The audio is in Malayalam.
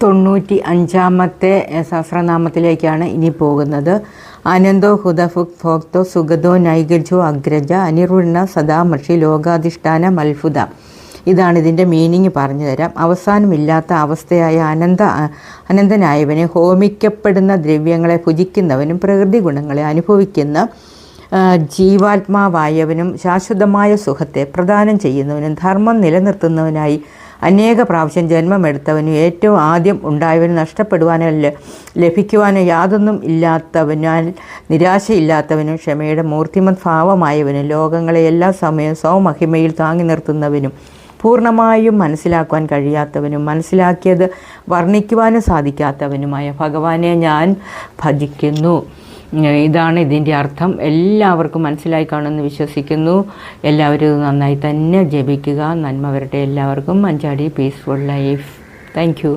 95-ാമത്തെ സഹസ്രനാമത്തിലേക്കാണ് ഇനി പോകുന്നത്. ആനന്ദോ ഹുദഫുക് ഭോക്തോ സുഗതോ നൈഗജോ അഗ്രജ അനിർവൃണ സദാമർഷി ലോകാധിഷ്ഠാന മൽഫുത. ഇതാണ് ഇതിൻ്റെ മീനിങ് പറഞ്ഞു തരാം. അവസാനമില്ലാത്ത അവസ്ഥയായ അനന്തനായവനെ, ഹോമിക്കപ്പെടുന്ന ദ്രവ്യങ്ങളെ ഭുജിക്കുന്നവനും പ്രകൃതി ഗുണങ്ങളെ അനുഭവിക്കുന്ന ജീവാത്മാവായവനും ശാശ്വതമായ സുഖത്തെ പ്രദാനം ചെയ്യുന്നവനും ധർമ്മം നിലനിർത്തുന്നവനായി അനേക പ്രാവശ്യം ജന്മമെടുത്തവനും ഏറ്റവും ആദ്യം ഉണ്ടായവനും നഷ്ടപ്പെടുവാനോ ലഭിക്കുവാനോ യാതൊന്നും ഇല്ലാത്തവനാൽ നിരാശയില്ലാത്തവനും ക്ഷമയുടെ മൂർത്തിമത് ഭാവമായവനും ലോകങ്ങളെ എല്ലാ സമയവും സ്വമഹിമയിൽ താങ്ങി നിർത്തുന്നവനും പൂർണ്ണമായും മനസ്സിലാക്കുവാൻ കഴിയാത്തവനും മനസ്സിലാക്കിയത് വർണ്ണിക്കുവാനും സാധിക്കാത്തവനുമായ ഭഗവാനെ ഞാൻ ഭജിക്കുന്നു. ഇതാണ് ഇതിൻ്റെ അർത്ഥം. എല്ലാവർക്കും മനസ്സിലായി കാണുമെന്ന് വിശ്വസിക്കുന്നു. എല്ലാവരും നന്നായി തന്നെ ജപിക്കുക. നന്മ വരട്ടെ എല്ലാവർക്കും. മഞ്ചാടി പീസ്ഫുൾ ലൈഫ്. Thank you.